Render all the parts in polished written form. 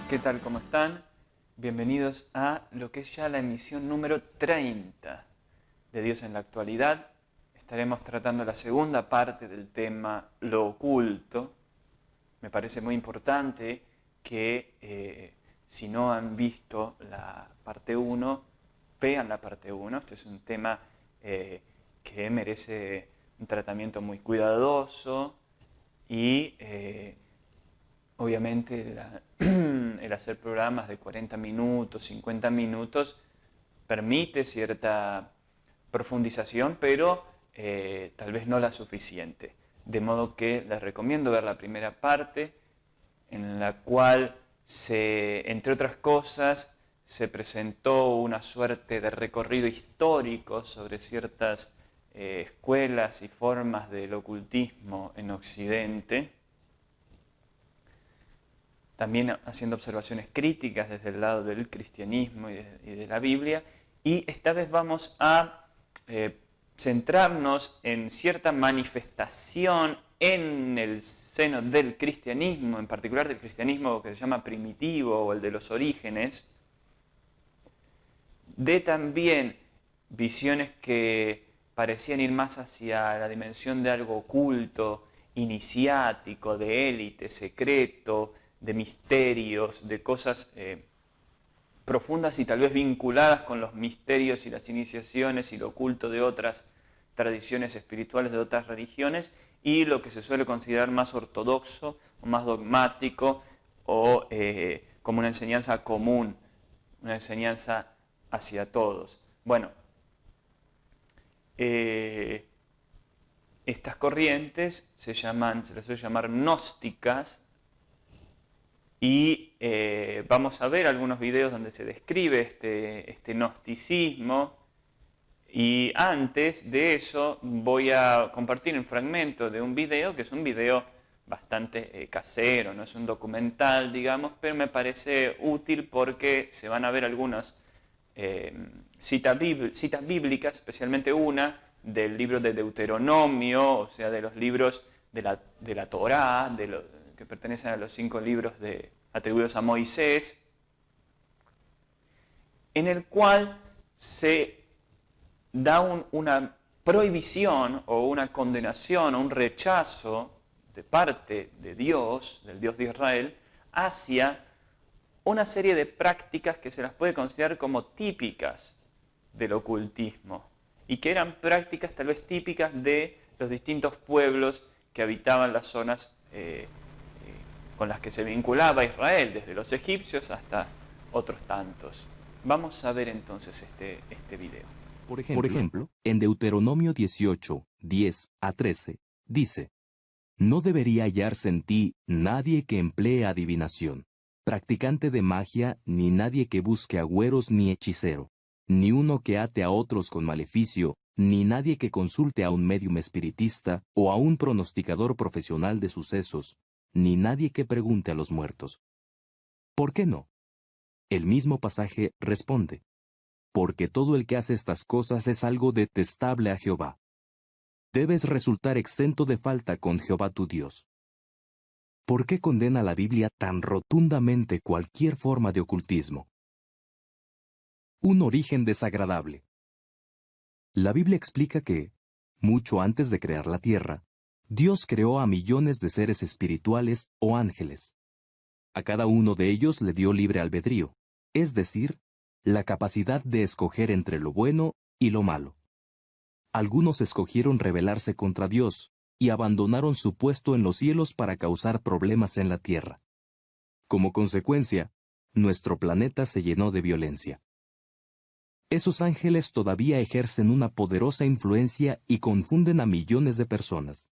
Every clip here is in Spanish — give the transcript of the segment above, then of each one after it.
¿Qué tal? ¿Cómo están? Bienvenidos a lo que es ya la emisión número 30 de Dios en la actualidad. Estaremos tratando la segunda parte del tema lo oculto. Me parece muy importante que si no han visto la parte 1, vean la parte 1. Este es un tema que merece un tratamiento muy cuidadoso y obviamente el hacer programas de 40 minutos, 50 minutos, permite cierta profundización, pero tal vez no la suficiente. De modo que les recomiendo ver la primera parte, en la cual, entre otras cosas, se presentó una suerte de recorrido histórico sobre ciertas escuelas y formas del ocultismo en Occidente, también haciendo observaciones críticas desde el lado del cristianismo y de la Biblia, y esta vez vamos a centrarnos en cierta manifestación en el seno del cristianismo, en particular del cristianismo que se llama primitivo o el de los orígenes, de también visiones que parecían ir más hacia la dimensión de algo oculto, iniciático, de élite, secreto, de misterios, de cosas profundas y tal vez vinculadas con los misterios y las iniciaciones y lo oculto de otras tradiciones espirituales de otras religiones, y lo que se suele considerar más ortodoxo o más dogmático o como una enseñanza común, una enseñanza hacia todos. Bueno, estas corrientes se les suele llamar gnósticas, y vamos a ver algunos videos donde se describe este gnosticismo. Y antes de eso voy a compartir un fragmento de un video, que es un video bastante casero, no es un documental, digamos, pero me parece útil porque se van a ver algunas citas bíblicas, especialmente una del libro de Deuteronomio, o sea, de los libros de la Torá, que pertenecen a los 5 libros atribuidos a Moisés, en el cual se da una prohibición o una condenación o un rechazo de parte de Dios, del Dios de Israel, hacia una serie de prácticas que se las puede considerar como típicas del ocultismo y que eran prácticas tal vez típicas de los distintos pueblos que habitaban las zonas con las que se vinculaba Israel, desde los egipcios hasta otros tantos. Vamos a ver entonces este video. Por ejemplo, en Deuteronomio 18, 10 a 13, dice: No debería hallarse en ti nadie que emplee adivinación, practicante de magia, ni nadie que busque agüeros ni hechicero, ni uno que ate a otros con maleficio, ni nadie que consulte a un médium espiritista o a un pronosticador profesional de sucesos, ni nadie que pregunte a los muertos. ¿Por qué no? El mismo pasaje responde: porque todo el que hace estas cosas es algo detestable a Jehová. Debes resultar exento de falta con Jehová tu Dios. ¿Por qué condena la Biblia tan rotundamente cualquier forma de ocultismo? Un origen desagradable. La Biblia explica que, mucho antes de crear la tierra, Dios creó a millones de seres espirituales o ángeles. A cada uno de ellos le dio libre albedrío, es decir, la capacidad de escoger entre lo bueno y lo malo. Algunos escogieron rebelarse contra Dios y abandonaron su puesto en los cielos para causar problemas en la tierra. Como consecuencia, nuestro planeta se llenó de violencia. Esos ángeles todavía ejercen una poderosa influencia y confunden a millones de personas.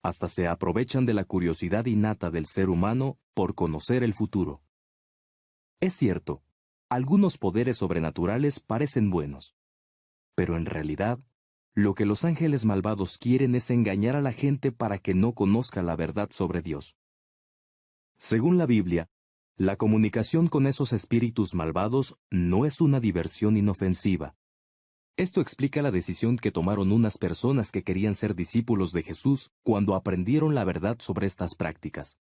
Hasta se aprovechan de la curiosidad innata del ser humano por conocer el futuro. Es cierto, algunos poderes sobrenaturales parecen buenos, pero en realidad, lo que los ángeles malvados quieren es engañar a la gente para que no conozca la verdad sobre Dios. Según la Biblia, la comunicación con esos espíritus malvados no es una diversión inofensiva. Esto explica la decisión que tomaron unas personas que querían ser discípulos de Jesús cuando aprendieron la verdad sobre estas prácticas.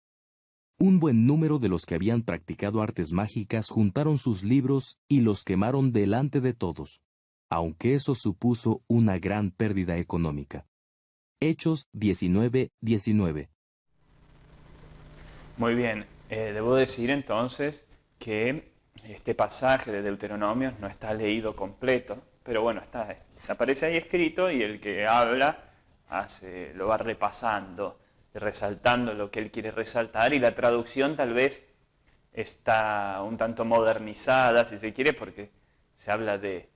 Un buen número de los que habían practicado artes mágicas juntaron sus libros y los quemaron delante de todos, aunque eso supuso una gran pérdida económica. Hechos 19:19. Muy bien, debo decir entonces que este pasaje de Deuteronomio no está leído completo, pero bueno, se aparece ahí escrito y el que habla lo va repasando, resaltando lo que él quiere resaltar, y la traducción tal vez está un tanto modernizada, si se quiere, porque se habla de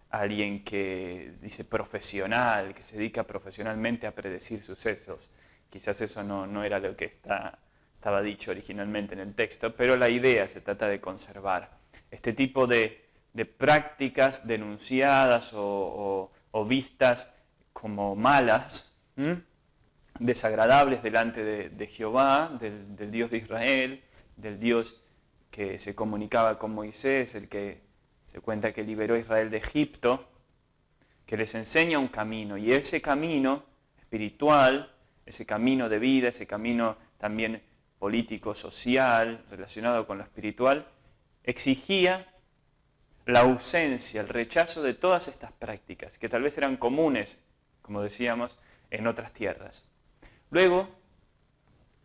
alguien que dice profesional, que se dedica profesionalmente a predecir sucesos. Quizás eso no era lo que estaba dicho originalmente en el texto, pero la idea se trata de conservar. Este tipo de prácticas denunciadas o vistas como malas, desagradables delante de Jehová, del Dios de Israel, del Dios que se comunicaba con Moisés, el que se cuenta que liberó a Israel de Egipto, que les enseña un camino, y ese camino espiritual, ese camino de vida, ese camino también político, social, relacionado con lo espiritual, exigía la ausencia, el rechazo de todas estas prácticas, que tal vez eran comunes, como decíamos, en otras tierras. Luego,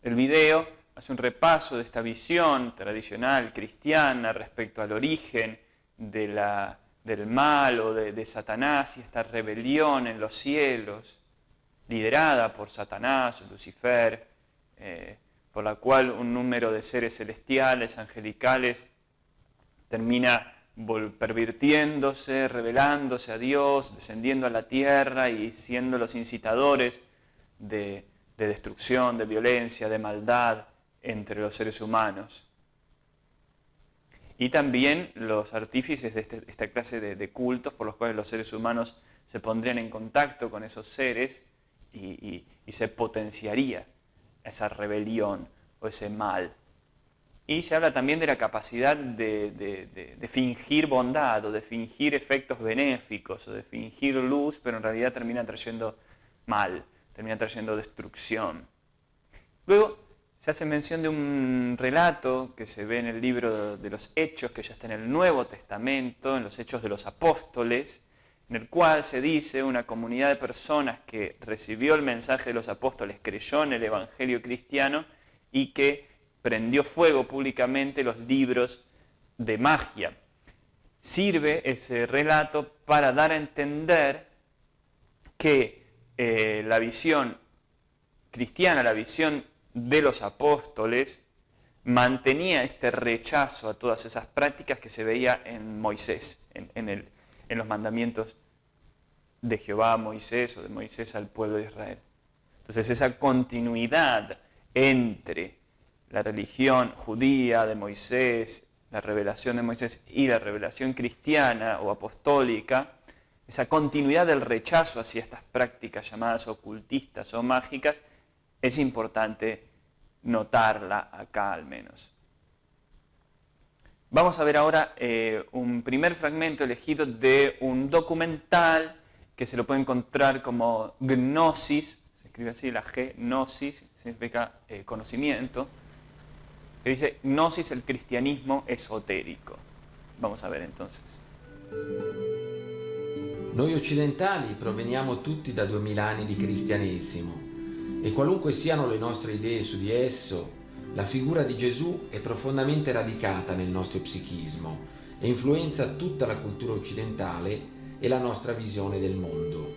el video hace un repaso de esta visión tradicional cristiana respecto al origen del mal o de Satanás y esta rebelión en los cielos, liderada por Satanás, Lucifer, por la cual un número de seres celestiales, angelicales, termina pervirtiéndose, rebelándose a Dios, descendiendo a la tierra y siendo los incitadores de destrucción, de violencia, de maldad entre los seres humanos. Y también los artífices de esta clase de cultos por los cuales los seres humanos se pondrían en contacto con esos seres y se potenciaría esa rebelión o ese mal. Y se habla también de la capacidad de fingir bondad o de fingir efectos benéficos o de fingir luz, pero en realidad termina trayendo mal, termina trayendo destrucción. Luego se hace mención de un relato que se ve en el libro de los Hechos, que ya está en el Nuevo Testamento, en los Hechos de los Apóstoles, en el cual se dice una comunidad de personas que recibió el mensaje de los apóstoles, creyó en el Evangelio cristiano y que prendió fuego públicamente los libros de magia. Sirve ese relato para dar a entender que la visión cristiana, la visión de los apóstoles, mantenía este rechazo a todas esas prácticas que se veía en Moisés, en los mandamientos de Jehová a Moisés o de Moisés al pueblo de Israel. Entonces esa continuidad entre la religión judía de Moisés, la revelación de Moisés y la revelación cristiana o apostólica, esa continuidad del rechazo hacia estas prácticas llamadas ocultistas o mágicas, es importante notarla acá al menos. Vamos a ver ahora un primer fragmento elegido de un documental que se lo puede encontrar como Gnosis, se escribe así, la G, Gnosis, significa conocimiento, que dice Gnosis, el cristianismo esotérico. Vamos a ver entonces. Noi occidentali proveniamo tutti da 2000 anni di cristianesimo e qualunque siano le nostre idee su di esso, la figura di Gesù è profondamente radicata nel nostro psichismo e influenza tutta la cultura occidentale e la nostra visione del mondo.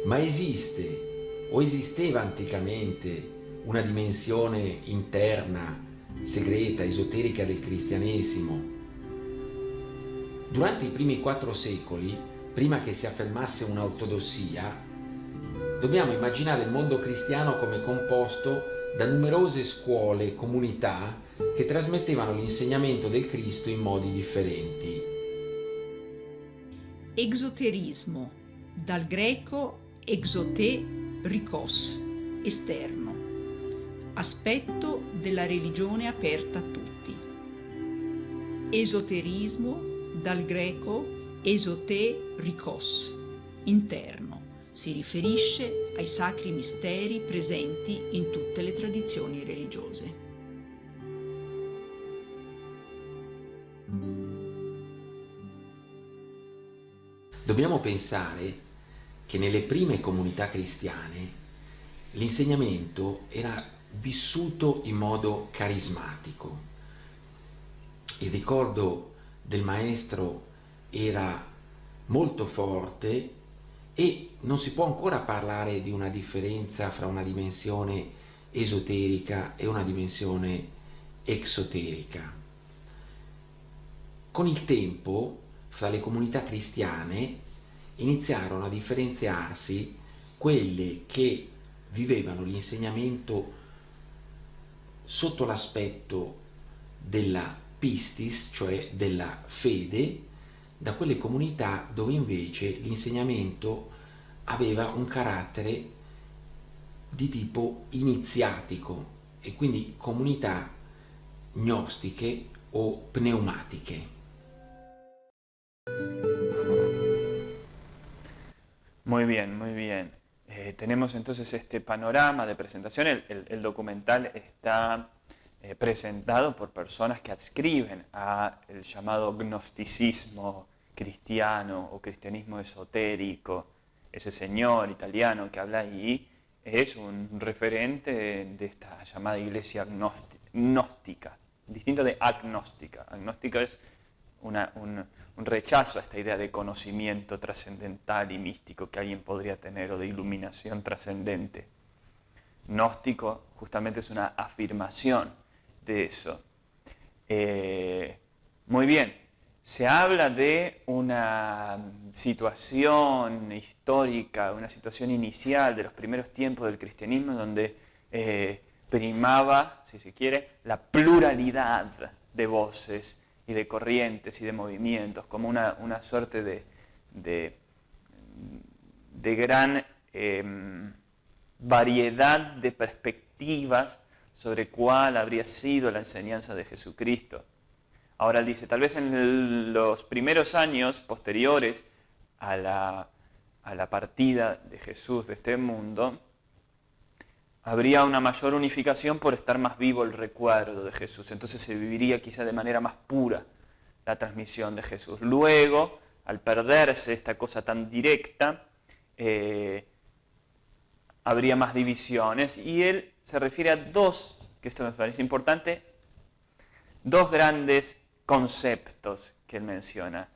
Ma esiste o esisteva anticamente una dimensione interna, segreta, esoterica del cristianesimo? Durante i primi 4 secoli, prima che si affermasse un'ortodossia, dobbiamo immaginare il mondo cristiano come composto da numerose scuole e comunità che trasmettevano l'insegnamento del Cristo in modi differenti. Esoterismo, dal greco exote rikos, esterno, aspetto della religione aperta a tutti. Esoterismo, dal greco esote rikos, interno, Si riferisce ai sacri misteri presenti in tutte le tradizioni religiose. Dobbiamo pensare che nelle prime comunità cristiane l'insegnamento era vissuto in modo carismatico. Il ricordo del maestro era molto forte e non si può ancora parlare di una differenza fra una dimensione esoterica e una dimensione exoterica. Con il tempo, fra le comunità cristiane iniziarono a differenziarsi quelle che vivevano l'insegnamento sotto l'aspetto della pistis, cioè della fede, da quelle comunità dove invece l'insegnamento aveva un carattere di tipo iniziatico e quindi comunità gnostiche o pneumatiche. Muy bien, muy bien. Tenemos entonces este panorama de presentación. El documental está presentado por personas que adscriben a el llamado gnosticismo cristiano o cristianismo esotérico. Ese señor italiano que habla ahí es un referente de esta llamada iglesia gnóstica, distinto de agnóstica. Agnóstica es un rechazo a esta idea de conocimiento trascendental y místico que alguien podría tener o de iluminación trascendente. Gnóstico justamente es una afirmación de eso. Muy bien, se habla de una situación histórica, una situación inicial de los primeros tiempos del cristianismo donde primaba, si se quiere, la pluralidad de voces y de corrientes y de movimientos, como una suerte de gran variedad de perspectivas sobre cuál habría sido la enseñanza de Jesucristo. Ahora él dice, tal vez en los primeros años posteriores a la partida de Jesús de este mundo, habría una mayor unificación por estar más vivo el recuerdo de Jesús. Entonces se viviría quizá de manera más pura la transmisión de Jesús. Luego, al perderse esta cosa tan directa, habría más divisiones. Y él se refiere a dos, que esto me parece importante, dos grandes conceptos que él menciona.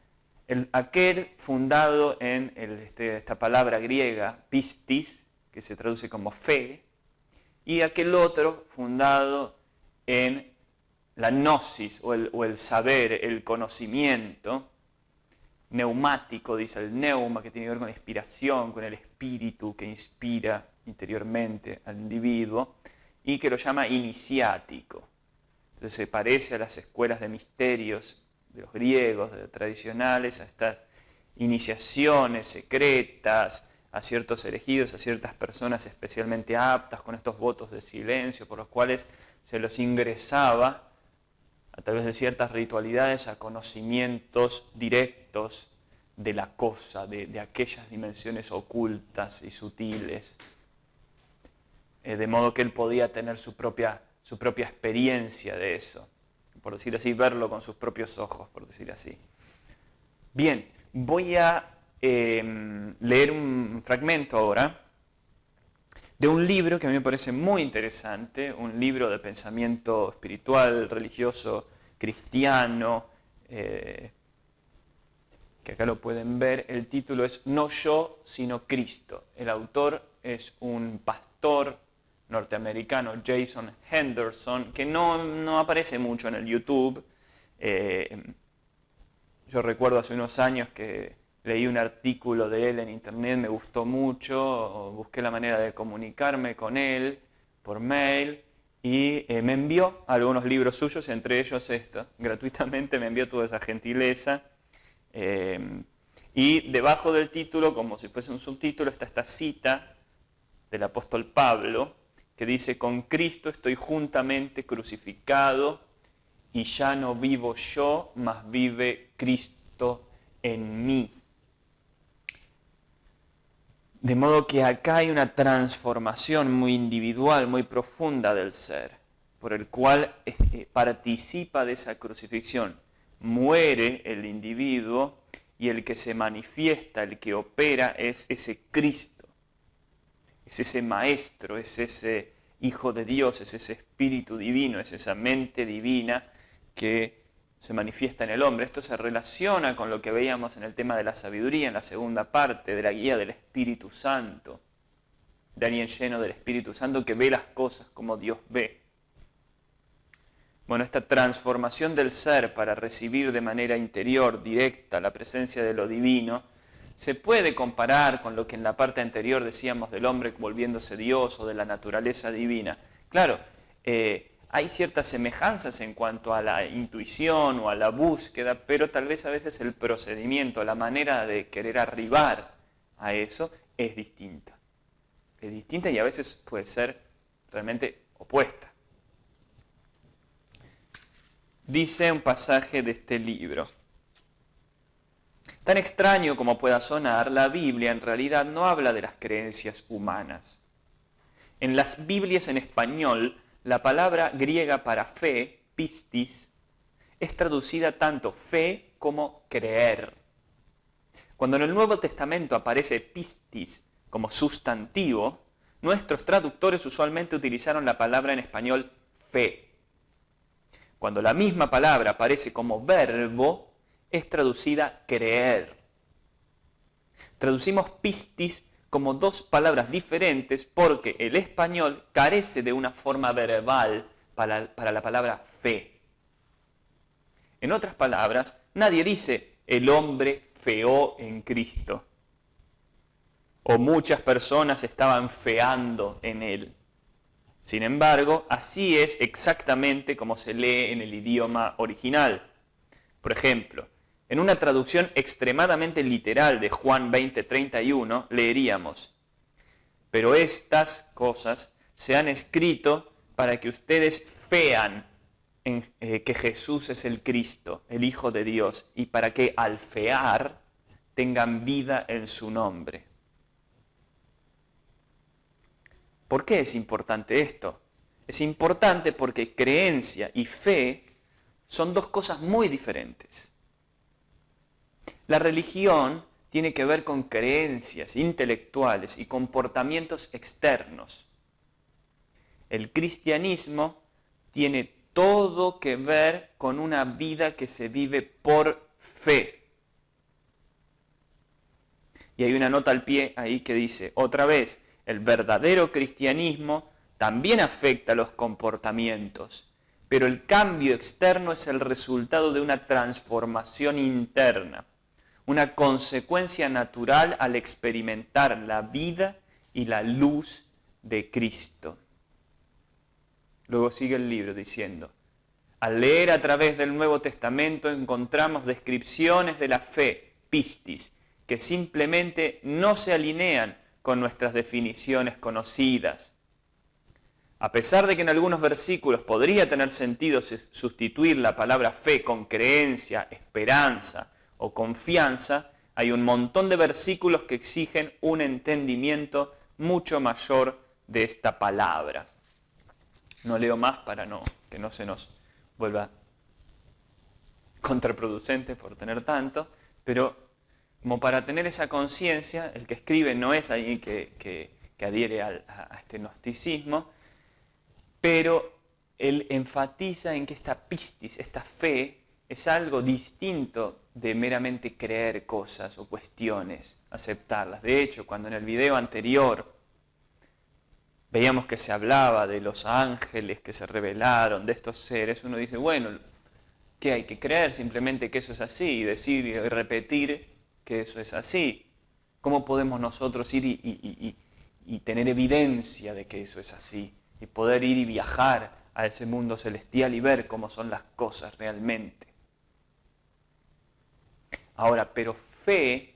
Aquel fundado en esta palabra griega, pistis, que se traduce como fe, y aquel otro fundado en la gnosis o el saber, el conocimiento, neumático, dice el neuma, que tiene que ver con la inspiración, con el espíritu que inspira interiormente al individuo, y que lo llama iniciático. Entonces se parece a las escuelas de misterios de los griegos, de los tradicionales, a estas iniciaciones secretas, a ciertos elegidos, a ciertas personas especialmente aptas, con estos votos de silencio, por los cuales se los ingresaba a través de ciertas ritualidades a conocimientos directos de la cosa, de aquellas dimensiones ocultas y sutiles. De modo que él podía tener su propia experiencia de eso, por decir así, verlo con sus propios ojos, por decir así. Bien, voy a leer un fragmento ahora de un libro que a mí me parece muy interesante, un libro de pensamiento espiritual, religioso, cristiano, que acá lo pueden ver. El título es No yo, sino Cristo. El autor es un pastor norteamericano, Jason Henderson, que no aparece mucho en el YouTube. Yo recuerdo hace unos años que leí un artículo de él en internet, me gustó mucho, busqué la manera de comunicarme con él por mail y me envió algunos libros suyos, entre ellos esto, gratuitamente me envió toda esa gentileza. Y debajo del título, como si fuese un subtítulo, está esta cita del apóstol Pablo, que dice, con Cristo estoy juntamente crucificado y ya no vivo yo, mas vive Cristo en mí. De modo que acá hay una transformación muy individual, muy profunda del ser, por el cual participa de esa crucifixión. Muere el individuo y el que se manifiesta, el que opera, es ese Cristo, es ese Maestro, es ese Hijo de Dios, es ese Espíritu Divino, es esa mente divina que se manifiesta en el hombre. Esto se relaciona con lo que veíamos en el tema de la sabiduría, en la segunda parte, de la guía del Espíritu Santo. De alguien lleno del Espíritu Santo que ve las cosas como Dios ve. Bueno, esta transformación del ser para recibir de manera interior, directa, la presencia de lo divino, se puede comparar con lo que en la parte anterior decíamos del hombre volviéndose Dios o de la naturaleza divina. Claro, hay ciertas semejanzas en cuanto a la intuición o a la búsqueda, pero tal vez a veces el procedimiento, la manera de querer arribar a eso es distinta. Es distinta y a veces puede ser realmente opuesta. Dice un pasaje de este libro: tan extraño como pueda sonar, la Biblia en realidad no habla de las creencias humanas. En las Biblias en español, la palabra griega para fe, pistis, es traducida tanto fe como creer. Cuando en el Nuevo Testamento aparece pistis como sustantivo, nuestros traductores usualmente utilizaron la palabra en español fe. Cuando la misma palabra aparece como verbo, es traducida creer. Traducimos pistis como dos palabras diferentes porque el español carece de una forma verbal para la palabra fe. En otras palabras, nadie dice el hombre feó en Cristo o muchas personas estaban feando en él. Sin embargo, así es exactamente como se lee en el idioma original. Por ejemplo, en una traducción extremadamente literal de Juan 20:31 leeríamos: pero estas cosas se han escrito para que ustedes fean que Jesús es el Cristo, el Hijo de Dios, y para que al fear tengan vida en su nombre. ¿Por qué es importante esto? Es importante porque creencia y fe son dos cosas muy diferentes. La religión tiene que ver con creencias intelectuales y comportamientos externos. El cristianismo tiene todo que ver con una vida que se vive por fe. Y hay una nota al pie ahí que dice, otra vez, el verdadero cristianismo también afecta los comportamientos, pero el cambio externo es el resultado de una transformación interna, una consecuencia natural al experimentar la vida y la luz de Cristo. Luego sigue el libro diciendo, al leer a través del Nuevo Testamento encontramos descripciones de la fe, pistis, que simplemente no se alinean con nuestras definiciones conocidas. A pesar de que en algunos versículos podría tener sentido sustituir la palabra fe con creencia, esperanza o confianza, hay un montón de versículos que exigen un entendimiento mucho mayor de esta palabra. No leo más para que no se nos vuelva contraproducente por tener tanto, pero como para tener esa conciencia, el que escribe no es alguien que adhiere a este gnosticismo, pero él enfatiza en que esta pistis, esta fe, es algo distinto de meramente creer cosas o cuestiones, aceptarlas. De hecho, cuando en el video anterior veíamos que se hablaba de los ángeles que se revelaron, de estos seres, uno dice, bueno, ¿qué hay que creer? Simplemente que eso es así, y decir y repetir que eso es así. ¿Cómo podemos nosotros ir y tener evidencia de que eso es así? Y poder ir y viajar a ese mundo celestial y ver cómo son las cosas realmente. Ahora, pero fe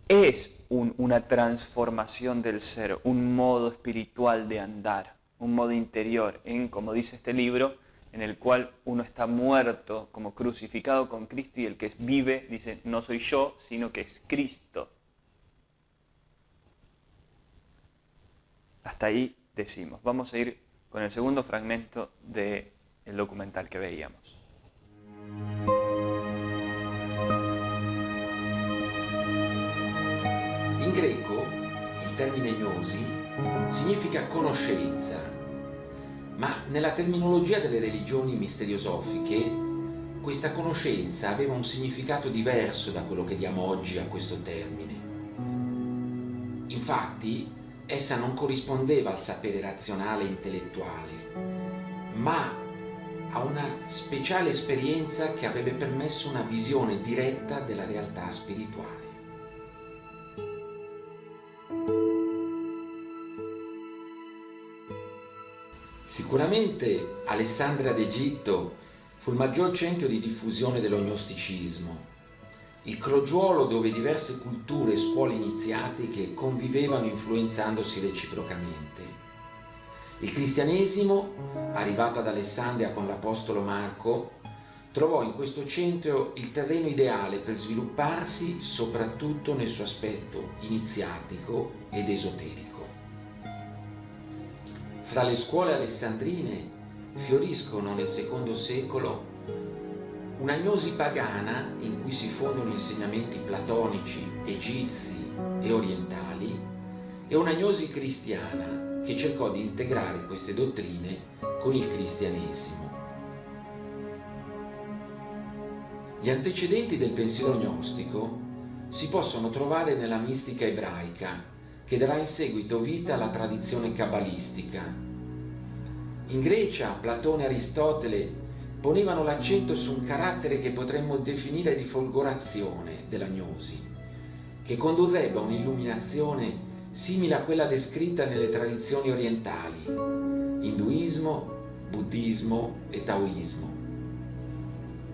es una transformación del ser, un modo espiritual de andar, un modo interior, como dice este libro, en el cual uno está muerto, como crucificado con Cristo, y el que vive, dice, no soy yo, sino que es Cristo. Hasta ahí decimos. Vamos a ir con el segundo fragmento del documental que veíamos. In greco il termine gnosi significa conoscenza, ma nella terminologia delle religioni misteriosofiche questa conoscenza aveva un significato diverso da quello che diamo oggi a questo termine. Infatti, essa non corrispondeva al sapere razionale e intellettuale, ma a una speciale esperienza che avrebbe permesso una visione diretta della realtà spirituale. Sicuramente Alessandria d'Egitto fu il maggior centro di diffusione dello gnosticismo, il crogiuolo dove diverse culture e scuole iniziatiche convivevano influenzandosi reciprocamente. Il cristianesimo, arrivato ad Alessandria con l'apostolo Marco, trovò in questo centro il terreno ideale per svilupparsi soprattutto nel suo aspetto iniziatico ed esoterico. Fra le scuole alessandrine fioriscono nel secondo secolo una gnosi pagana in cui si fondono insegnamenti platonici, egizi e orientali, e una gnosi cristiana che cercò di integrare queste dottrine con il cristianesimo. Gli antecedenti del pensiero gnostico si possono trovare nella mistica ebraica, che darà in seguito vita alla tradizione cabalistica. In Grecia, Platone e Aristotele ponevano l'accento su un carattere che potremmo definire di folgorazione della gnosi, che condurrebbe a un'illuminazione simile a quella descritta nelle tradizioni orientali, induismo, buddismo e taoismo.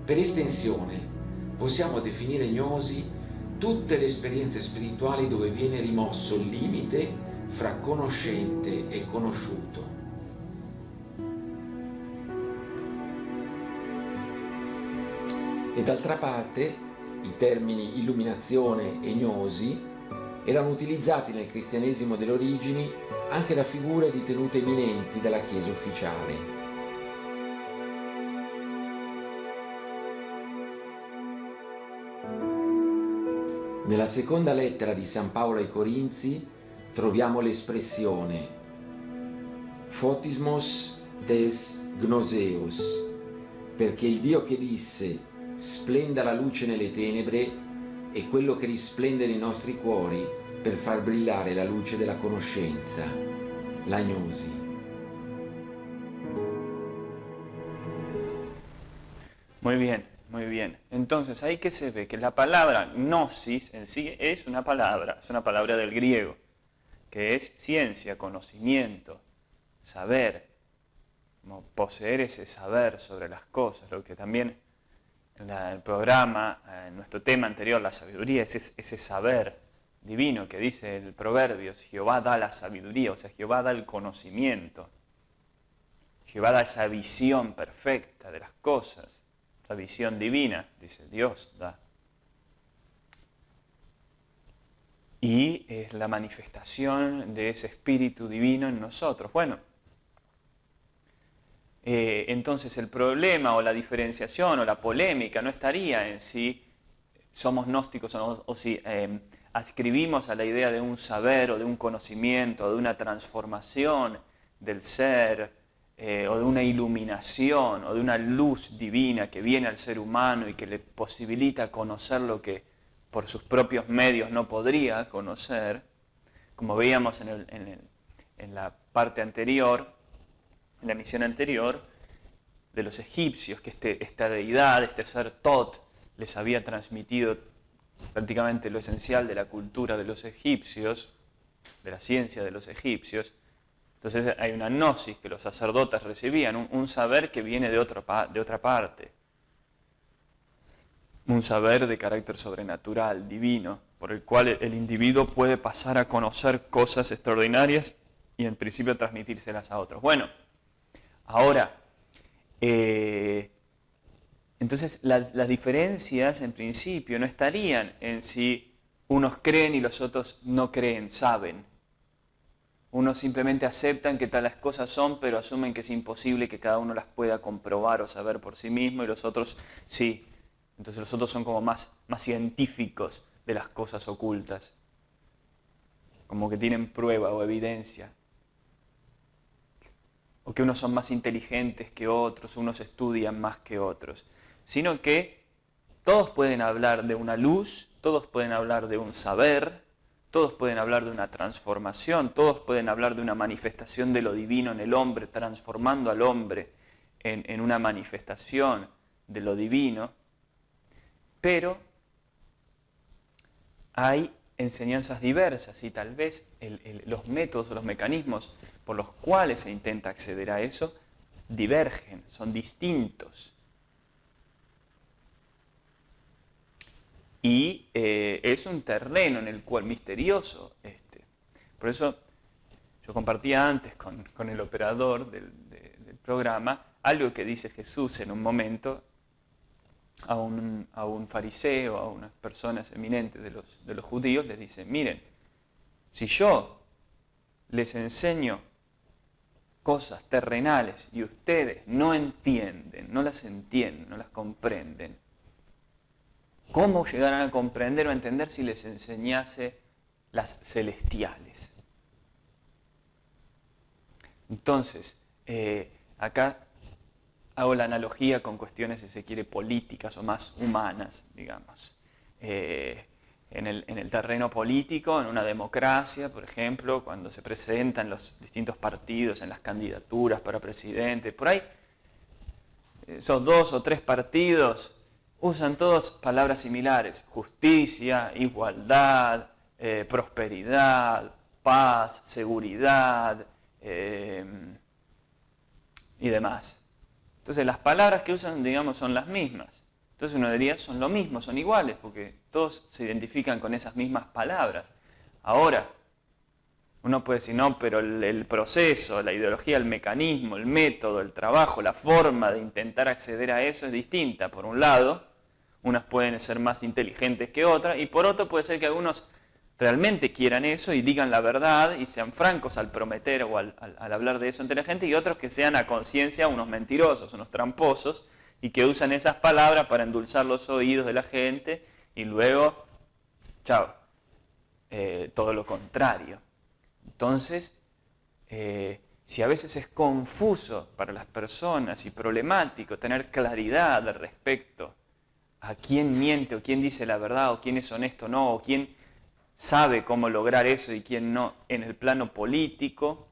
Per estensione, possiamo definire gnosi tutte le esperienze spirituali dove viene rimosso il limite fra conoscente e conosciuto. E d'altra parte, i termini illuminazione e gnosi erano utilizzati nel cristianesimo delle origini anche da figure di tenute eminenti della Chiesa ufficiale. Nella seconda lettera di San Paolo ai Corinzi troviamo l'espressione Photismos tes gnoseos, perché il Dio che disse splenda la luce nelle tenebre è quello che risplende nei nostri cuori per far brillare la luce della conoscenza, la gnosi. Muy bien, muy bien. Entonces, ahí que se ve que la palabra gnosis en sí es una palabra del griego, que es ciencia, conocimiento, saber, como poseer ese saber sobre las cosas, lo que también en el programa, en nuestro tema anterior, la sabiduría, es ese saber divino que dice el proverbio, Jehová da la sabiduría, o sea, Jehová da el conocimiento, Jehová da esa visión perfecta de las cosas, esa visión divina, dice Dios da. Y es la manifestación de ese espíritu divino en nosotros. Bueno, entonces el problema o la diferenciación o la polémica no estaría en si somos gnósticos o si adscribimos a la idea de un saber o de un conocimiento o de una transformación del ser o de una iluminación o de una luz divina que viene al ser humano y que le posibilita conocer lo que por sus propios medios no podría conocer, como veíamos en la parte anterior, en la misión anterior, de los egipcios, que esta deidad, este ser Tot, les había transmitido prácticamente lo esencial de la cultura de los egipcios, de la ciencia de los egipcios. Entonces hay una gnosis que los sacerdotes recibían, un saber que viene de otra parte, un saber de carácter sobrenatural, divino, por el cual el individuo puede pasar a conocer cosas extraordinarias y en principio transmitírselas a otros. Bueno, ahora, entonces las diferencias en principio no estarían en si unos creen y los otros no creen, saben. Unos simplemente aceptan que tales cosas son, pero asumen que es imposible que cada uno las pueda comprobar o saber por sí mismo, y los otros sí. Entonces los otros son como más científicos de las cosas ocultas. Como que tienen prueba o evidencia. O que unos son más inteligentes que otros, unos estudian más que otros. Sino que todos pueden hablar de una luz, todos pueden hablar de un saber, todos pueden hablar de una transformación, todos pueden hablar de una manifestación de lo divino en el hombre, transformando al hombre en una manifestación de lo divino, pero hay enseñanzas diversas y tal vez los métodos o los mecanismos por los cuales se intenta acceder a eso divergen, son distintos. Y es un terreno en el cual misterioso. Por eso yo compartía antes con el operador del programa algo que dice Jesús en un momento a un fariseo, a unas personas eminentes de los judíos, les dice: miren, si yo les enseño cosas terrenales y ustedes no entienden, no las comprenden, ¿cómo llegarán a comprender o a entender si les enseñase las celestiales? Entonces, acá hago la analogía con cuestiones, si se quiere, políticas o más humanas, digamos. En el terreno político, en una democracia, por ejemplo, cuando se presentan los distintos partidos en las candidaturas para presidente, por ahí, esos 2 o 3 partidos usan todos palabras similares: justicia, igualdad, prosperidad, paz, seguridad y demás. Entonces las palabras que usan, digamos, son las mismas. Entonces uno diría, son lo mismo, son iguales, porque todos se identifican con esas mismas palabras. Ahora, uno puede decir, no, pero el proceso, la ideología, el mecanismo, el método, el trabajo, la forma de intentar acceder a eso es distinta. Por un lado, unas pueden ser más inteligentes que otras, y por otro puede ser que algunos realmente quieran eso y digan la verdad y sean francos al prometer o al hablar de eso entre la gente, y otros que sean a conciencia unos mentirosos, unos tramposos, y que usan esas palabras para endulzar los oídos de la gente y luego, chao, todo lo contrario. Entonces, si a veces es confuso para las personas y problemático tener claridad respecto a quién miente o quién dice la verdad o quién es honesto o no, o quién sabe cómo lograr eso y quién no en el plano político,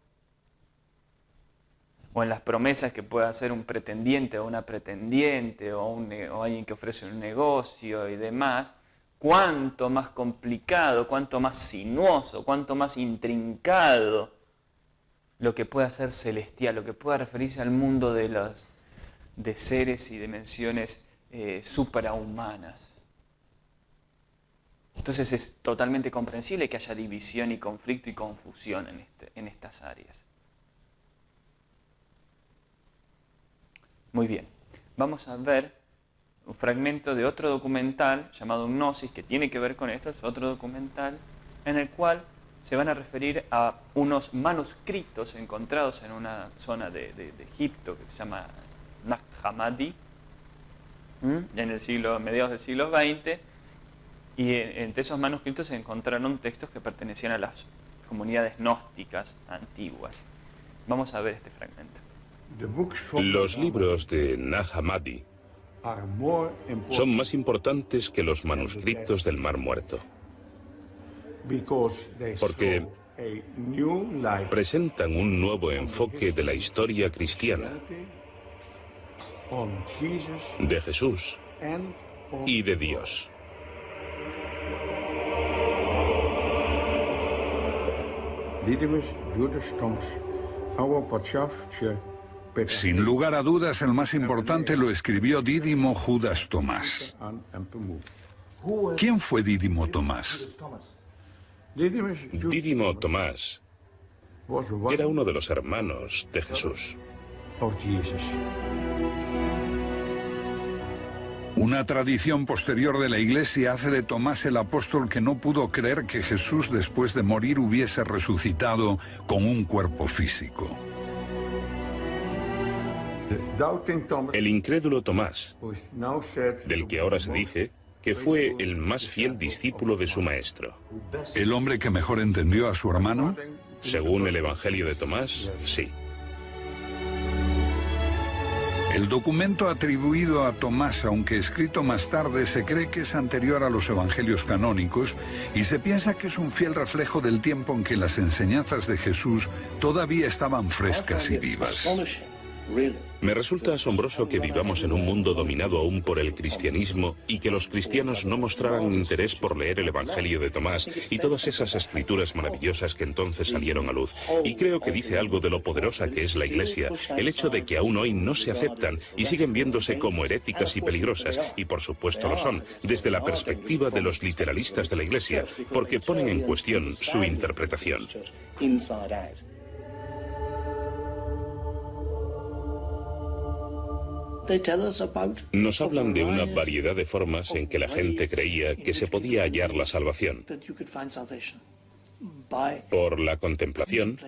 o en las promesas que pueda hacer un pretendiente o una pretendiente o alguien que ofrece un negocio y demás, cuánto más complicado, cuánto más sinuoso, cuánto más intrincado lo que pueda ser celestial, lo que pueda referirse al mundo de seres y dimensiones suprahumanas. Entonces es totalmente comprensible que haya división y conflicto y confusión en estas áreas. Muy bien, vamos a ver un fragmento de otro documental llamado Gnosis, que tiene que ver con esto. Es otro documental en el cual se van a referir a unos manuscritos encontrados en una zona de Egipto que se llama Nag Hammadi, en mediados del siglo XX, y entre esos manuscritos se encontraron textos que pertenecían a las comunidades gnósticas antiguas. Vamos a ver este fragmento. Los libros de Nag Hammadi son más importantes que los manuscritos del Mar Muerto, porque presentan un nuevo enfoque de la historia cristiana, de Jesús y de Dios. Sin lugar a dudas, el más importante lo escribió Dídimo Judas Tomás. ¿Quién fue Dídimo Tomás? Dídimo Tomás era uno de los hermanos de Jesús. Una tradición posterior de la Iglesia hace de Tomás el apóstol que no pudo creer que Jesús después de morir hubiese resucitado con un cuerpo físico. El incrédulo Tomás, del que ahora se dice que fue el más fiel discípulo de su maestro. ¿El hombre que mejor entendió a su hermano? Según el Evangelio de Tomás, sí. El documento atribuido a Tomás, aunque escrito más tarde, se cree que es anterior a los evangelios canónicos y se piensa que es un fiel reflejo del tiempo en que las enseñanzas de Jesús todavía estaban frescas y vivas. Me resulta asombroso que vivamos en un mundo dominado aún por el cristianismo y que los cristianos no mostraran interés por leer el Evangelio de Tomás y todas esas escrituras maravillosas que entonces salieron a luz. Y creo que dice algo de lo poderosa que es la Iglesia, el hecho de que aún hoy no se aceptan y siguen viéndose como heréticas y peligrosas, y por supuesto lo son, desde la perspectiva de los literalistas de la Iglesia, porque ponen en cuestión su interpretación. Nos hablan de una variedad de formas en que la gente creía que se podía hallar la salvación. Por la contemplación,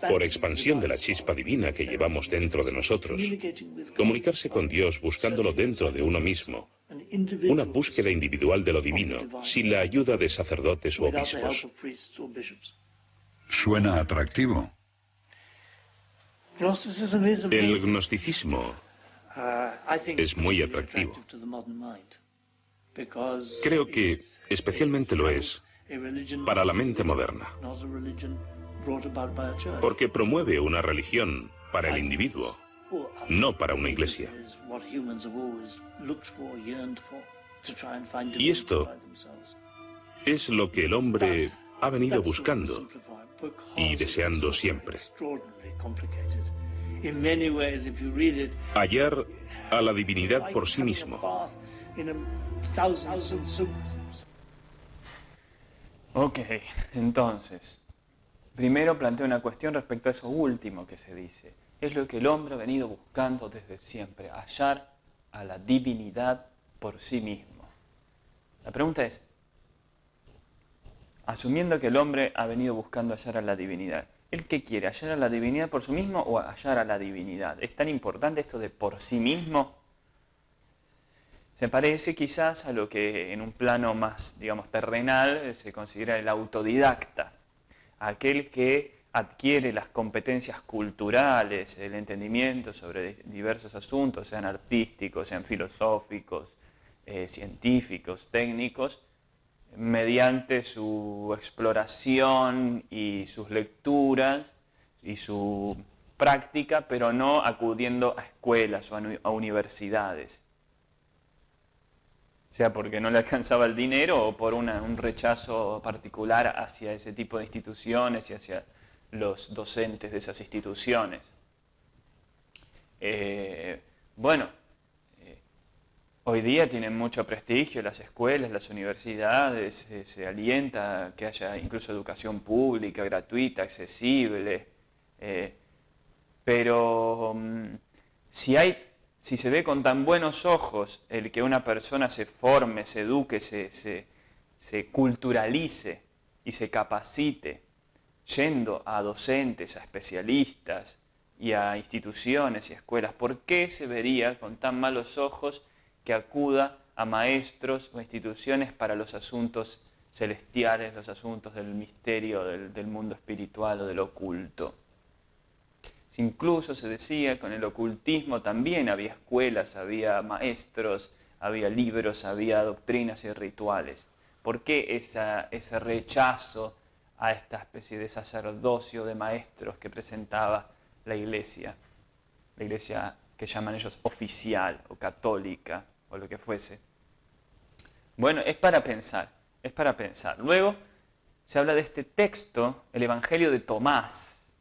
por expansión de la chispa divina que llevamos dentro de nosotros, comunicarse con Dios buscándolo dentro de uno mismo, una búsqueda individual de lo divino, sin la ayuda de sacerdotes u obispos. Suena atractivo. El gnosticismo es muy atractivo. Creo que especialmente lo es para la mente moderna, porque promueve una religión para el individuo, no para una iglesia. Y esto es lo que el hombre ha venido buscando y deseando siempre. Hallar a la divinidad por sí mismo. Ok, entonces, primero planteo una cuestión respecto a eso último que se dice. Es lo que el hombre ha venido buscando desde siempre, hallar a la divinidad por sí mismo. La pregunta es, asumiendo que el hombre ha venido buscando hallar a la divinidad, ¿él qué quiere? ¿Hallar a la divinidad por sí mismo o hallar a la divinidad? ¿Es tan importante esto de por sí mismo? Se parece quizás a lo que en un plano más, digamos, terrenal se considera el autodidacta, aquel que adquiere las competencias culturales, el entendimiento sobre diversos asuntos, sean artísticos, sean filosóficos, científicos, técnicos, mediante su exploración y sus lecturas y su práctica, pero no acudiendo a escuelas o a universidades. Sea porque no le alcanzaba el dinero o por un rechazo particular hacia ese tipo de instituciones y hacia los docentes de esas instituciones. Hoy día tienen mucho prestigio las escuelas, las universidades, se alienta que haya incluso educación pública, gratuita, accesible, pero si se ve con tan buenos ojos el que una persona se forme, se eduque, se culturalice y se capacite, yendo a docentes, a especialistas y a instituciones y escuelas, ¿por qué se vería con tan malos ojos que acuda a maestros o instituciones para los asuntos celestiales, los asuntos del misterio, del mundo espiritual o del oculto? Incluso se decía, con el ocultismo también había escuelas, había maestros, había libros, había doctrinas y rituales. ¿Por qué ese rechazo a esta especie de sacerdocio de maestros que presentaba la iglesia que llaman ellos oficial o católica o lo que fuese? Bueno, es para pensar. Luego se habla de este texto, el Evangelio de Tomás,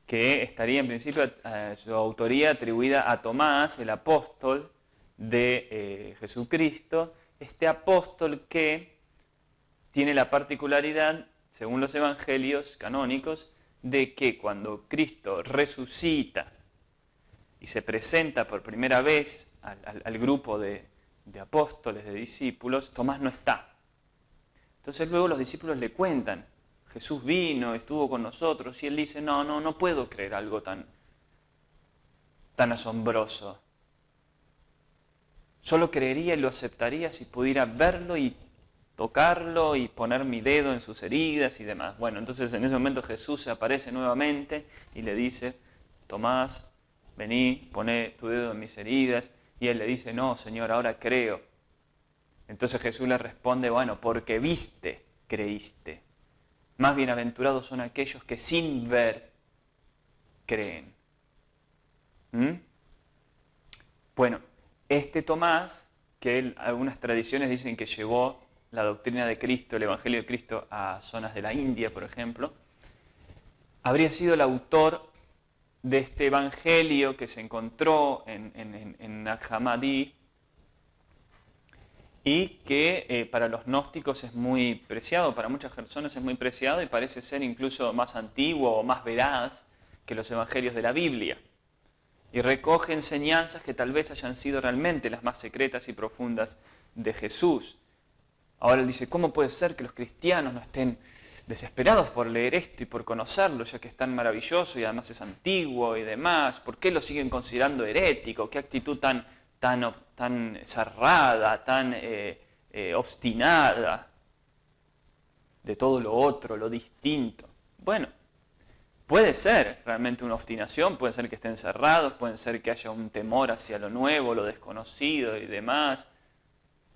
que estaría en principio su autoría atribuida a Tomás, el apóstol de Jesucristo, este apóstol que tiene la particularidad, según los evangelios canónicos, de que cuando Cristo resucita y se presenta por primera vez al grupo de apóstoles, de discípulos, Tomás no está. Entonces luego los discípulos le cuentan, Jesús vino, estuvo con nosotros, y él dice, no puedo creer algo tan asombroso. Solo creería y lo aceptaría si pudiera verlo y tocarlo y poner mi dedo en sus heridas y demás. Bueno, entonces en ese momento Jesús se aparece nuevamente y le dice, Tomás, vení, poné tu dedo en mis heridas. Y él le dice, no, Señor, ahora creo. Entonces Jesús le responde, bueno, porque viste, creíste. Más bienaventurados son aquellos que sin ver creen. Bueno, este Tomás, que algunas tradiciones dicen que llevó la doctrina de Cristo, el Evangelio de Cristo, a zonas de la India, por ejemplo, habría sido el autor de este Evangelio que se encontró en Nag Hammadi y que para los gnósticos es muy preciado, para muchas personas es muy preciado y parece ser incluso más antiguo o más veraz que los Evangelios de la Biblia. Y recoge enseñanzas que tal vez hayan sido realmente las más secretas y profundas de Jesús. Ahora él dice, ¿cómo puede ser que los cristianos no estén desesperados por leer esto y por conocerlo, ya que es tan maravilloso y además es antiguo y demás? ¿Por qué lo siguen considerando herético? ¿Qué actitud tan cerrada, tan obstinada de todo lo otro, lo distinto? Bueno, puede ser realmente una obstinación, puede ser que estén cerrados, puede ser que haya un temor hacia lo nuevo, lo desconocido y demás,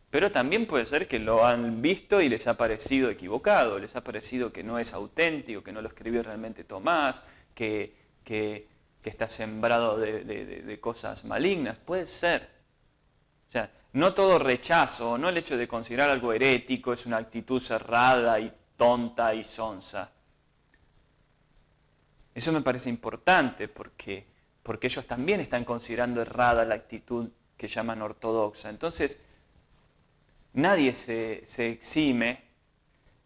pero también puede ser que lo han visto y les ha parecido equivocado, les ha parecido que no es auténtico, que no lo escribió realmente Tomás, que está sembrado de cosas malignas. Puede ser. O sea, no todo rechazo, no el hecho de considerar algo herético es una actitud cerrada y tonta y sonsa. Eso me parece importante porque ellos también están considerando errada la actitud que llaman ortodoxa. Entonces, nadie se exime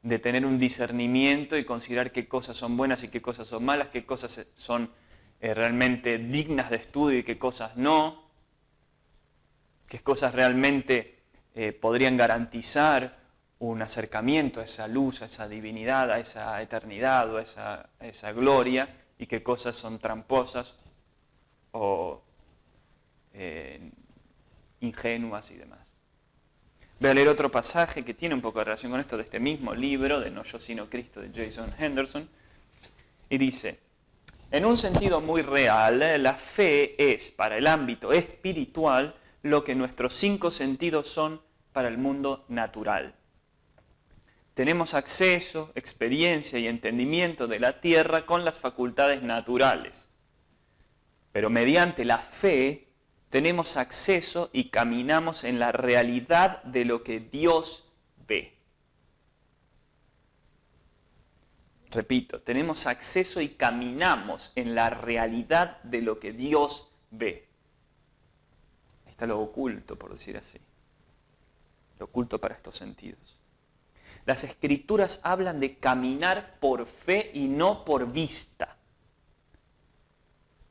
de tener un discernimiento y considerar qué cosas son buenas y qué cosas son malas, qué cosas son realmente dignas de estudio y qué cosas no, qué cosas realmente podrían garantizar un acercamiento a esa luz, a esa divinidad, a esa eternidad o a esa gloria, y qué cosas son tramposas o ingenuas y demás. Voy a leer otro pasaje que tiene un poco de relación con esto, de este mismo libro, de No Yo Sino Cristo, de Jason Henderson, y dice, en un sentido muy real, la fe es, para el ámbito espiritual, lo que nuestros 5 sentidos son para el mundo natural. Tenemos acceso, experiencia y entendimiento de la tierra con las facultades naturales. Pero mediante la fe tenemos acceso y caminamos en la realidad de lo que Dios ve. Repito, tenemos acceso y caminamos en la realidad de lo que Dios ve. Ahí está lo oculto, por decir así. Lo oculto para estos sentidos. Las Escrituras hablan de caminar por fe y no por vista.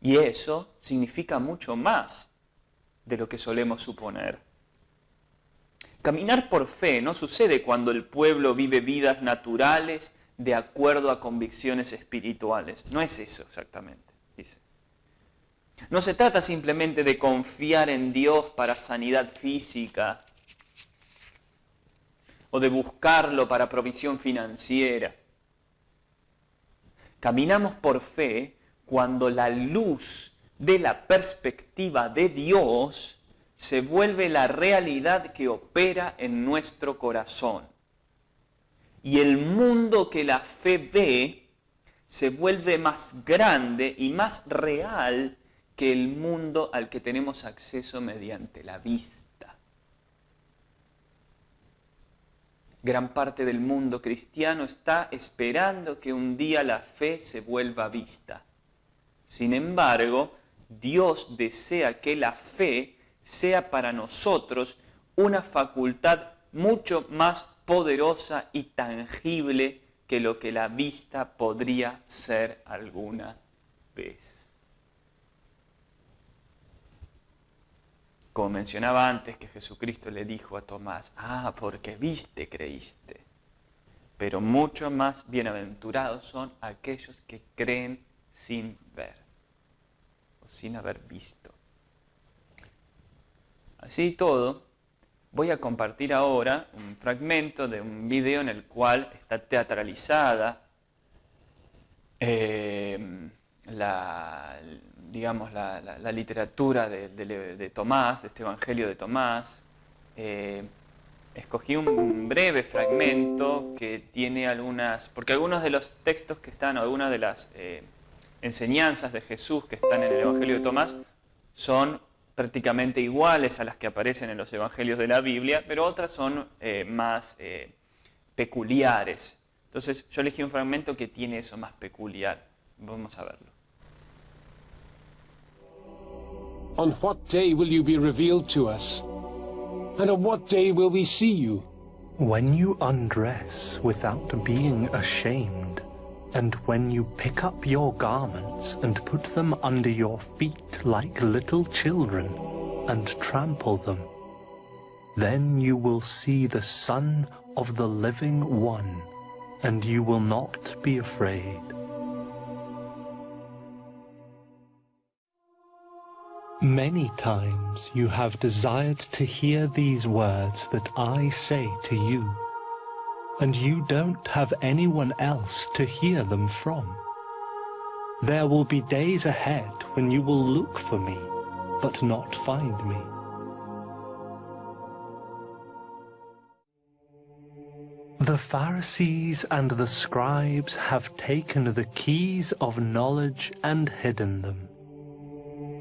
Y eso significa mucho más de lo que solemos suponer. Caminar por fe no sucede cuando el pueblo vive vidas naturales de acuerdo a convicciones espirituales. No es eso exactamente, dice. No se trata simplemente de confiar en Dios para sanidad física o de buscarlo para provisión financiera. Caminamos por fe cuando la luz de la perspectiva de Dios se vuelve la realidad que opera en nuestro corazón. Y el mundo que la fe ve se vuelve más grande y más real que el mundo al que tenemos acceso mediante la vista. Gran parte del mundo cristiano está esperando que un día la fe se vuelva vista. Sin embargo, Dios desea que la fe sea para nosotros una facultad mucho más poderosa y tangible que lo que la vista podría ser alguna vez. como mencionaba antes, que Jesucristo le dijo a Tomás, porque viste, creíste. Pero mucho más bienaventurados son aquellos que creen sin ver, o sin haber visto. Así todo, voy a compartir ahora un fragmento de un video en el cual está teatralizada la literatura de Tomás, de este Evangelio de Tomás. Escogí un breve fragmento que tiene porque algunos de los textos que están, o algunas de las enseñanzas de Jesús que están en el Evangelio de Tomás son prácticamente iguales a las que aparecen en los Evangelios de la Biblia, pero otras son más peculiares. Entonces yo elegí un fragmento que tiene eso más peculiar. Vamos a verlo. On what day will you be revealed to us? And on what day will we see you? When you undress without being ashamed, and when you pick up your garments and put them under your feet like little children, and trample them, then you will see the Son of the Living One, and you will not be afraid. Many times you have desired to hear these words that I say to you, and you don't have anyone else to hear them from. There will be days ahead when you will look for me, but not find me. The Pharisees and the scribes have taken the keys of knowledge and hidden them.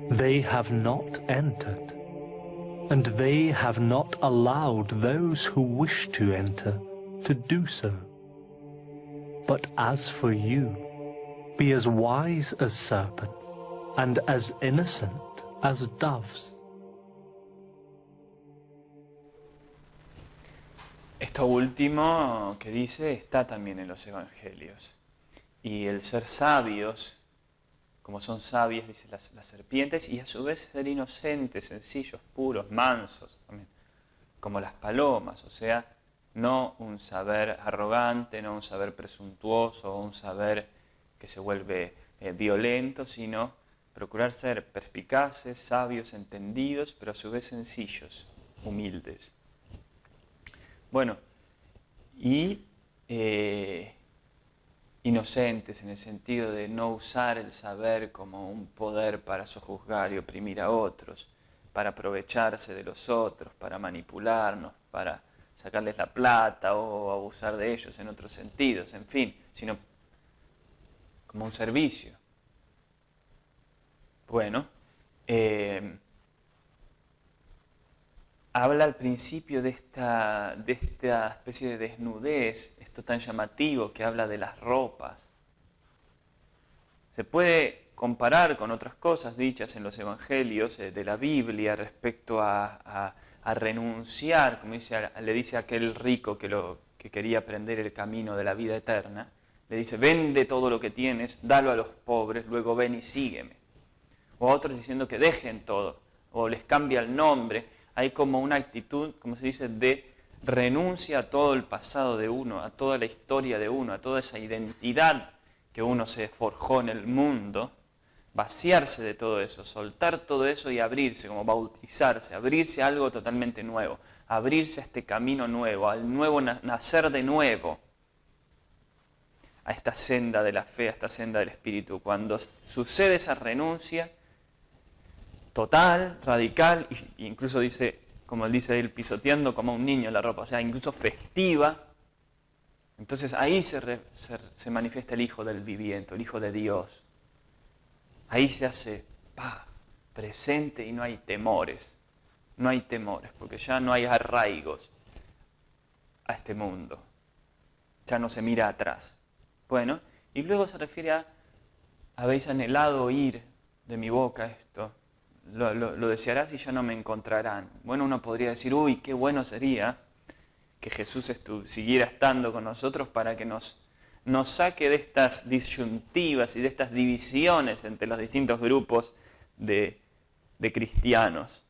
They have not entered, and they have not allowed those who wish to enter to do so. But as for you, be as wise as serpents, and as innocent as doves. Esto último que dice está también en los Evangelios. Y el ser sabios, como son sabias, dice las serpientes, y a su vez ser inocentes, sencillos, puros, mansos, también, como las palomas, o sea, no un saber arrogante, no un saber presuntuoso, o un saber que se vuelve violento, sino procurar ser perspicaces, sabios, entendidos, pero a su vez sencillos, humildes. Bueno, y inocentes en el sentido de no usar el saber como un poder para sojuzgar y oprimir a otros, para aprovecharse de los otros, para manipularnos, para sacarles la plata o abusar de ellos en otros sentidos, en fin, sino como un servicio. Bueno, habla al principio de esta especie de desnudez, esto tan llamativo que habla de las ropas. Se puede comparar con otras cosas dichas en los evangelios de la Biblia respecto a renunciar, como le dice a aquel rico que quería aprender el camino de la vida eterna. Le dice, vende todo lo que tienes, dalo a los pobres, luego ven y sígueme. O a otros diciendo que dejen todo, o les cambia el nombre. Hay como una actitud, como se dice, de renuncia a todo el pasado de uno, a toda la historia de uno, a toda esa identidad que uno se forjó en el mundo, vaciarse de todo eso, soltar todo eso y abrirse, como bautizarse, abrirse a algo totalmente nuevo, abrirse a este camino nuevo, al nuevo nacer de nuevo, a esta senda de la fe, a esta senda del Espíritu. Cuando sucede esa renuncia total, radical, e incluso dice, como él dice él, pisoteando como un niño la ropa, o sea, incluso festiva, entonces ahí se manifiesta el Hijo del Viviente, el Hijo de Dios. Ahí se hace presente y no hay temores, porque ya no hay arraigos a este mundo, ya no se mira atrás. Bueno, y luego se refiere a, habéis anhelado oír de mi boca esto, lo desearás y ya no me encontrarán. Bueno, uno podría decir, uy, qué bueno sería que Jesús siguiera estando con nosotros para que nos saque de estas disyuntivas y de estas divisiones entre los distintos grupos de cristianos.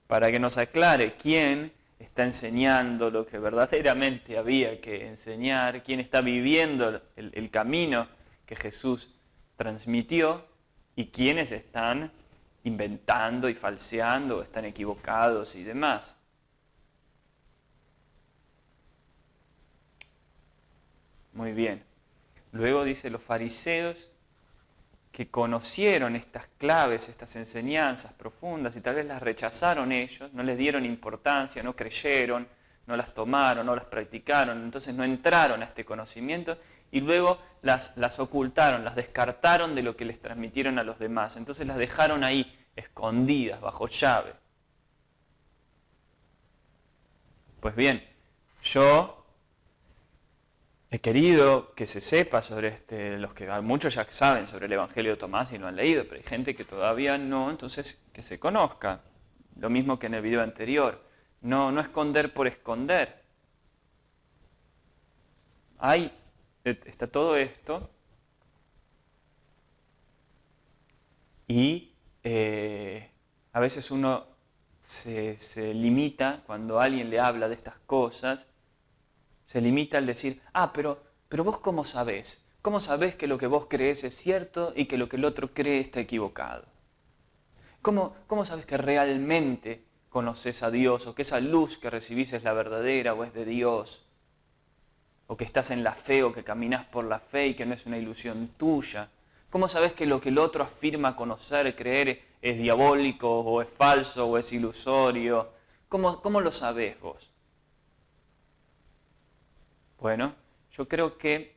para que nos aclare quién está enseñando lo que verdaderamente había que enseñar, quién está viviendo el camino que Jesús transmitió y quiénes están inventando y falseando, o están equivocados y demás. Muy bien. Luego dice los fariseos que conocieron estas claves, estas enseñanzas profundas y tal vez las rechazaron ellos, no les dieron importancia, no creyeron, no las tomaron, no las practicaron, entonces no entraron a este conocimiento y luego las ocultaron, las descartaron de lo que les transmitieron a los demás, entonces las dejaron ahí, escondidas, bajo llave. Pues bien, yo he querido que se sepa sobre los que muchos ya saben sobre el Evangelio de Tomás y lo han leído, pero hay gente que todavía no, entonces que se conozca. Lo mismo que en el video anterior. No esconder por esconder. Está todo esto y a veces uno se limita cuando alguien le habla de estas cosas. Se limita al decir, pero vos ¿cómo sabés? ¿Cómo sabés que lo que vos crees es cierto y que lo que el otro cree está equivocado? ¿Cómo sabés que realmente conoces a Dios o que esa luz que recibís es la verdadera o es de Dios? O que estás en la fe o que caminás por la fe y que no es una ilusión tuya. ¿Cómo sabés que lo que el otro afirma conocer, creer es diabólico o es falso o es ilusorio? ¿Cómo lo sabés vos? Bueno, yo creo que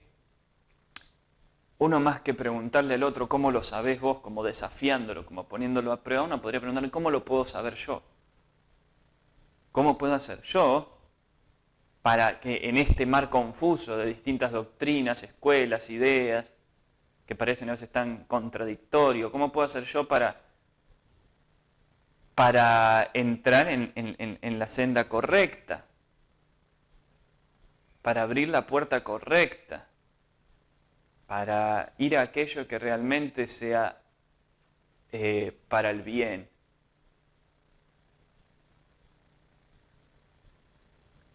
uno más que preguntarle al otro cómo lo sabés vos, como desafiándolo, como poniéndolo a prueba, uno podría preguntarle cómo lo puedo saber yo. ¿Cómo puedo hacer yo para que en este mar confuso de distintas doctrinas, escuelas, ideas, que parecen a veces tan contradictorios, cómo puedo hacer yo para entrar en la senda correcta? Para abrir la puerta correcta, para ir a aquello que realmente sea para el bien.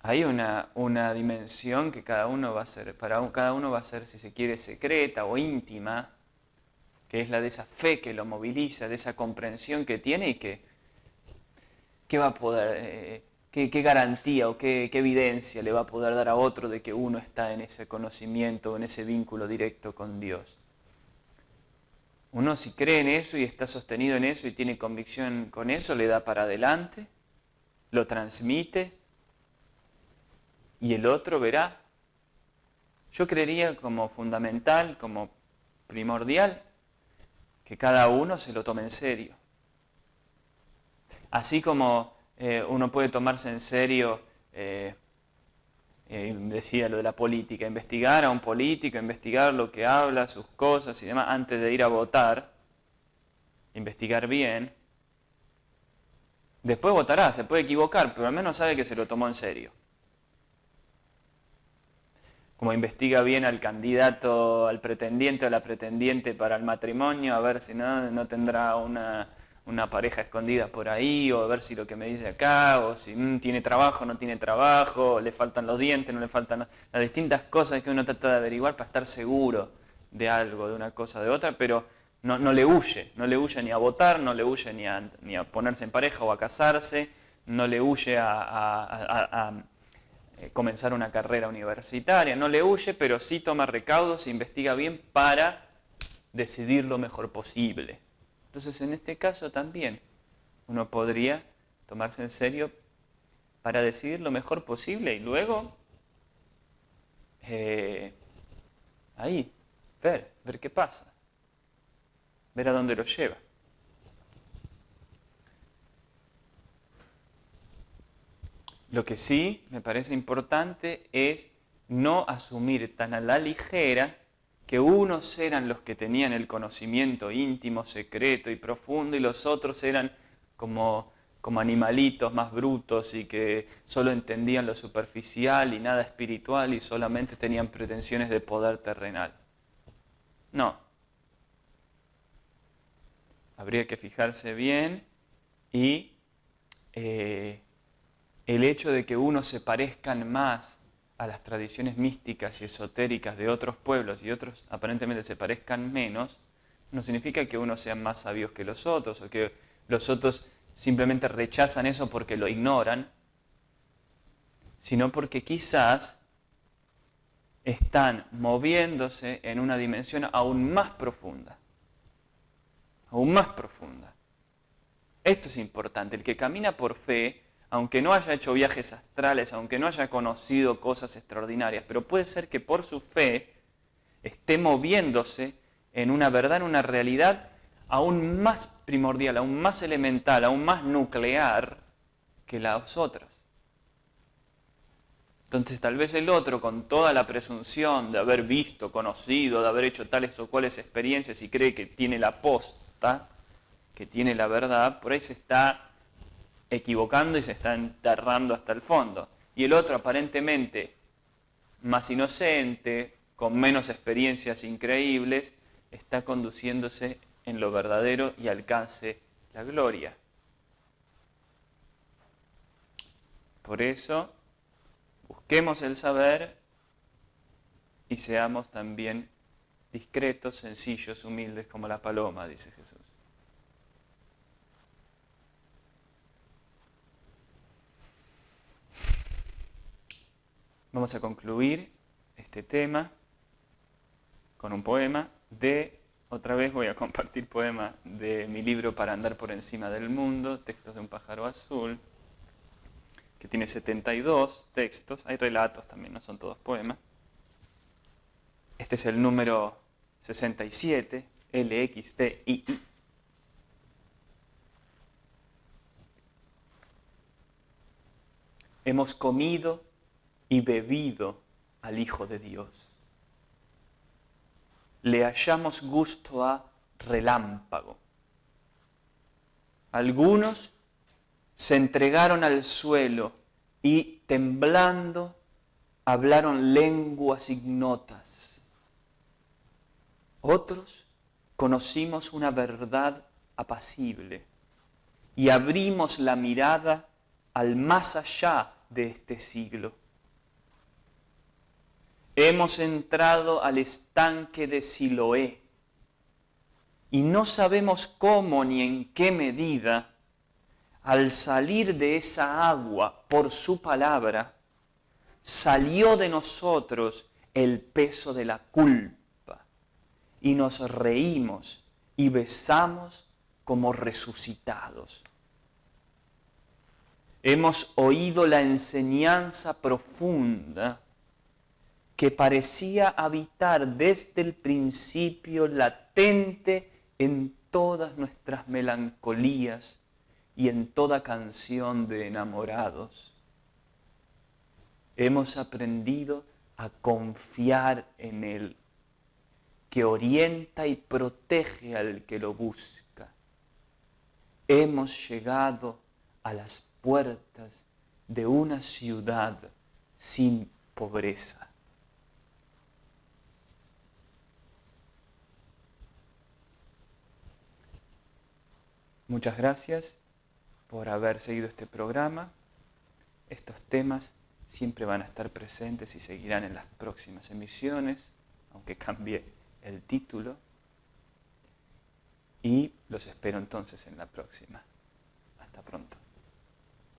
Hay una dimensión que cada uno va a ser, si se quiere, secreta o íntima, que es la de esa fe que lo moviliza, de esa comprensión que tiene y que va a poder... ¿Qué garantía o qué evidencia le va a poder dar a otro de que uno está en ese conocimiento, en ese vínculo directo con Dios? Uno si cree en eso y está sostenido en eso y tiene convicción con eso, le da para adelante, lo transmite y el otro verá. Yo creería como fundamental, como primordial, que cada uno se lo tome en serio. Así como uno puede tomarse en serio, decía lo de la política, investigar a un político, investigar lo que habla, sus cosas y demás, antes de ir a votar, investigar bien. Después votará, se puede equivocar, pero al menos sabe que se lo tomó en serio. Como investiga bien al candidato, al pretendiente o la pretendiente para el matrimonio, a ver si no tendrá una pareja escondida por ahí, o a ver si lo que me dice acá, o si tiene trabajo, no tiene trabajo, le faltan los dientes, no le faltan las distintas cosas que uno trata de averiguar para estar seguro de algo, de una cosa, de otra, pero no le huye ni a votar, no le huye ni a ponerse en pareja o a casarse, no le huye a comenzar una carrera universitaria, no le huye, pero sí toma recaudos e investiga bien para decidir lo mejor posible. Entonces, en este caso también uno podría tomarse en serio para decidir lo mejor posible y luego ahí ver qué pasa, ver a dónde lo lleva. Lo que sí me parece importante es no asumir tan a la ligera que unos eran los que tenían el conocimiento íntimo, secreto y profundo, y los otros eran como animalitos más brutos y que solo entendían lo superficial y nada espiritual y solamente tenían pretensiones de poder terrenal. No. Habría que fijarse bien y el hecho de que unos se parezcan más a las tradiciones místicas y esotéricas de otros pueblos y otros aparentemente se parezcan menos, no significa que unos sean más sabios que los otros o que los otros simplemente rechazan eso porque lo ignoran, sino porque quizás están moviéndose en una dimensión aún más profunda. Aún más profunda. Esto es importante. El que camina por fe, aunque no haya hecho viajes astrales, aunque no haya conocido cosas extraordinarias, pero puede ser que por su fe esté moviéndose en una verdad, en una realidad aún más primordial, aún más elemental, aún más nuclear que las otras. Entonces tal vez el otro, con toda la presunción de haber visto, conocido, de haber hecho tales o cuales experiencias y cree que tiene la posta, que tiene la verdad, por ahí se está equivocando y se está enterrando hasta el fondo. Y el otro aparentemente más inocente, con menos experiencias increíbles, está conduciéndose en lo verdadero y alcance la gloria. Por eso, busquemos el saber y seamos también discretos, sencillos, humildes como la paloma, dice Jesús. Vamos a concluir este tema con un poema otra vez voy a compartir poema de mi libro Para andar por encima del mundo, textos de un pájaro azul, que tiene 72 textos, hay relatos también, no son todos poemas. Este es el número 67, LXPII. Hemos comido y bebido al Hijo de Dios. Le hallamos gusto a relámpago. Algunos se entregaron al suelo y, temblando, hablaron lenguas ignotas. Otros conocimos una verdad apacible y abrimos la mirada al más allá de este siglo. Hemos entrado al estanque de Siloé y no sabemos cómo ni en qué medida, al salir de esa agua por su palabra, salió de nosotros el peso de la culpa y nos reímos y besamos como resucitados. Hemos oído la enseñanza profunda que parecía habitar desde el principio latente en todas nuestras melancolías y en toda canción de enamorados. Hemos aprendido a confiar en Él, que orienta y protege al que lo busca. Hemos llegado a las puertas de una ciudad sin pobreza. Muchas gracias por haber seguido este programa. Estos temas siempre van a estar presentes y seguirán en las próximas emisiones, aunque cambie el título. Y los espero entonces en la próxima. Hasta pronto.